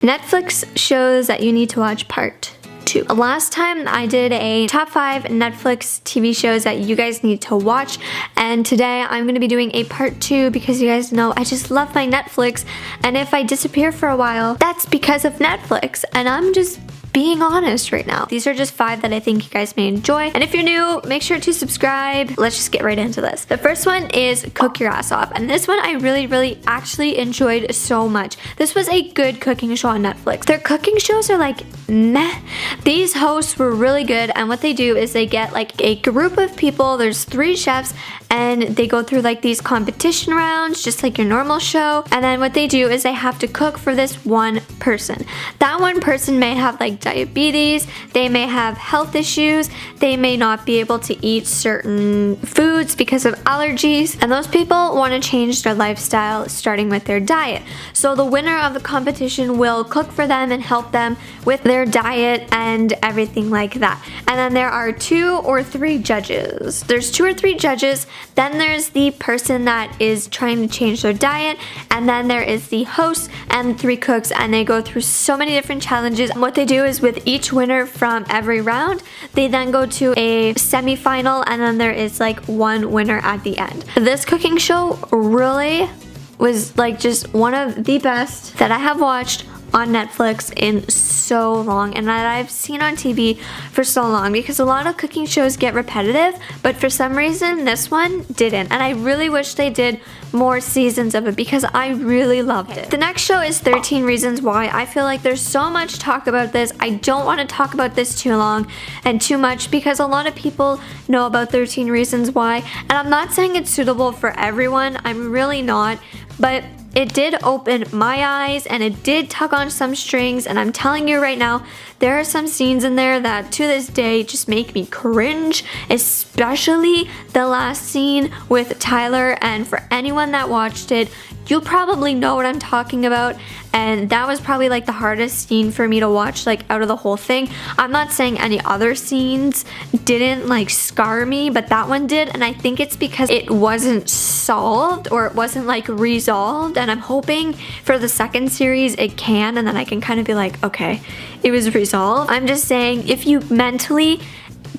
Netflix shows that you need to watch part 2. Last time I did a top 5 Netflix TV shows that you guys need to watch, and today I'm going to be doing a part 2 because you guys know I just love my Netflix, and if I disappear for a while, that's because of Netflix, and I'm just being honest right now. These are just 5 that I think you guys may enjoy. And if you're new, make sure to subscribe. Let's just get right into this. The first one is Cook Your Ass Off. And this one I really actually enjoyed so much. This was a good cooking show on Netflix. Their cooking shows are like meh. These hosts were really good, and what they do is they get like a group of people, there's 3 chefs, and they go through like these competition rounds just like your normal show, and then what they do is they have to cook for this one person. That one person may have like diabetes, they may have health issues, they may not be able to eat certain foods because of allergies, and those people want to change their lifestyle starting with their diet. So the winner of the competition will cook for them and help them with their diet and everything like that. And then there are 2 or 3 judges. There's 2 or 3 judges, then there's the person that is trying to change their diet, and then there is the host and 3 cooks, and they go through so many different challenges. And what they do is with each winner from every round, they then go to a semi-final, and then there is like one winner at the end. This cooking show really was like just one of the best that I have watched on Netflix in so long, and that I've seen on TV for so long, because a lot of cooking shows get repetitive, but for some reason this one didn't, and I really wish they did more seasons of it because I really loved it. The next show is 13 Reasons Why. I feel like there's so much talk about this. I don't want to talk about this too long and too much because a lot of people know about 13 Reasons Why, and I'm not saying it's suitable for everyone. I'm really not, but it did open my eyes and it did tug on some strings, and I'm telling you right now, there are some scenes in there that to this day just make me cringe, especially the last scene with Tyler. And for anyone that watched it, you'll probably know what I'm talking about, and that was probably like the hardest scene for me to watch, like out of the whole thing. I'm not saying any other scenes didn't like scar me, but that one did, and I think it's because it wasn't solved or it wasn't like resolved, and I'm hoping for the second series it can, and then I can kind of be like, okay, it was resolved. I'm just saying, if you mentally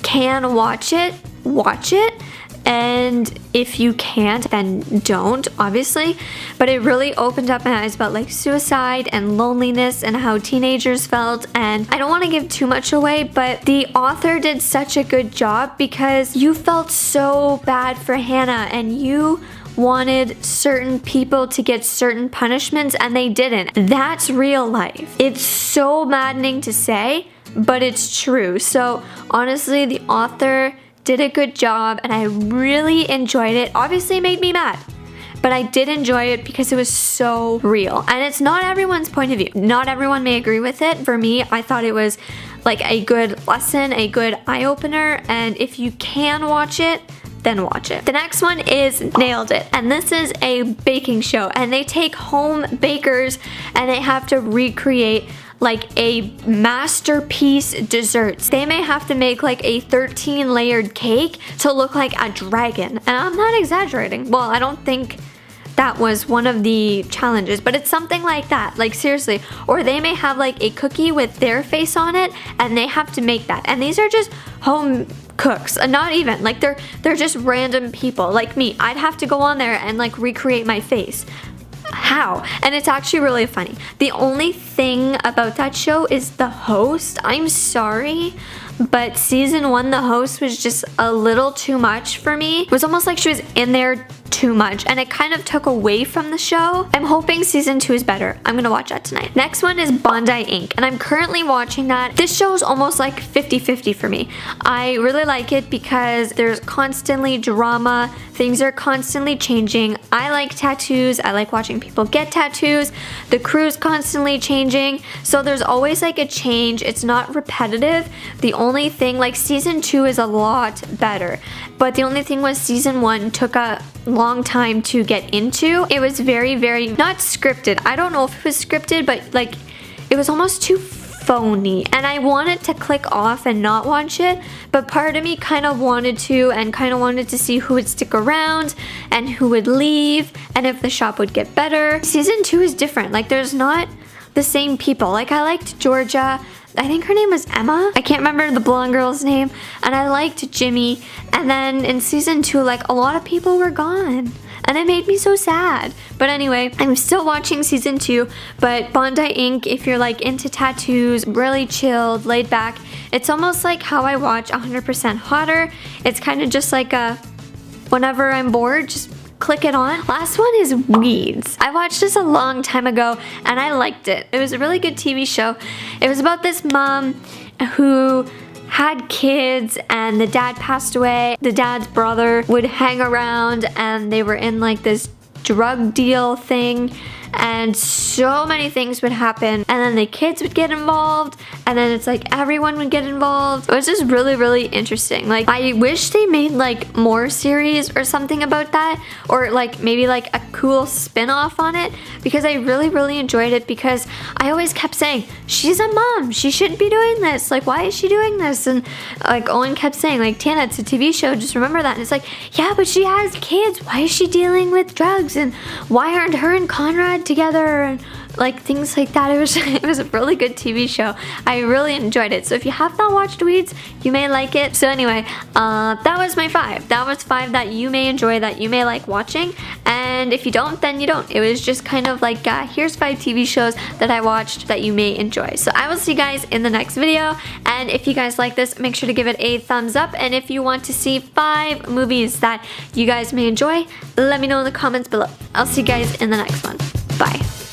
can watch it, and if you can't, then don't, obviously. But it really opened up my eyes about like suicide and loneliness and how teenagers felt. And I don't want to give too much away, but the author did such a good job because you felt so bad for Hannah, and you wanted certain people to get certain punishments and they didn't. That's real life. It's so maddening to say, but it's true. So honestly, the author did a good job and I really enjoyed it. Obviously it made me mad, but I did enjoy it because it was so real. And it's not everyone's point of view. Not everyone may agree with it. For me, I thought it was like a good lesson, a good eye-opener, and if you can watch it, then watch it. The next one is Nailed It, and this is a baking show, and they take home bakers and they have to recreate like a masterpiece desserts. They may have to make like a 13-layered cake to look like a dragon, and I'm not exaggerating. Well, I don't think that was one of the challenges, but it's something like that, like seriously. Or they may have like a cookie with their face on it and they have to make that, and these are just home cooks, not even like they're just random people like me. I'd have to go on there and like recreate my face. How? And it's actually really funny. The only thing about that show is the host. I'm sorry, but season 1, the host was just a little too much for me. It was almost like she was in there too much, and it kind of took away from the show. I'm hoping season 2 is better. I'm gonna watch that tonight. Next one is Bondi Ink, and I'm currently watching that. This show is almost like 50-50 for me. I really like it because there's constantly drama. Things are constantly changing. I like tattoos. I like watching people get tattoos. The crew's constantly changing, so there's always like a change. It's not repetitive. The only thing, like season 2 is a lot better, but the only thing was season 1 took a long time to get into. It was very not scripted. I don't know if it was scripted, but like it was almost too phony, and I wanted to click off and not watch it, but part of me kind of wanted to, and kind of wanted to see who would stick around and who would leave and if the shop would get better. Season 2 is different. Like there's not the same people. Like, I liked Georgia. I think her name was Emma. I can't remember the blonde girl's name. And I liked Jimmy. And then in season 2, like, a lot of people were gone. And it made me so sad. But anyway, I'm still watching season 2. But Bondi Ink, if you're like into tattoos, really chilled, laid back, it's almost like how I watch 100% Hotter. It's kind of just like a, whenever I'm bored, just click it on. Last one is Weeds. I watched this a long time ago and I liked it. It was a really good TV show. It was about this mom who had kids and the dad passed away. The dad's brother would hang around and they were in like this drug deal thing, and so many things would happen, and then the kids would get involved, and then it's like everyone would get involved. It was just really, really interesting. Like, I wish they made like more series or something about that, or like maybe like a cool spin-off on it, because I really, really enjoyed it. Because I always kept saying, she's a mom, she shouldn't be doing this, like, why is she doing this? And like Owen kept saying, like, Tana, it's a TV show, just remember that. And it's like, yeah, but she has kids, why is she dealing with drugs, and why aren't her and Conrad together, and like things like that. It was a really good TV show. I really enjoyed it. So if you have not watched Weeds, you may like it. So anyway, that was my 5. That was 5 that you may enjoy, that you may like watching. And if you don't, then you don't. It was just kind of like, here's 5 TV shows that I watched that you may enjoy. So I will see you guys in the next video. And if you guys like this, make sure to give it a thumbs up. And if you want to see 5 movies that you guys may enjoy, let me know in the comments below. I'll see you guys in the next one. Bye.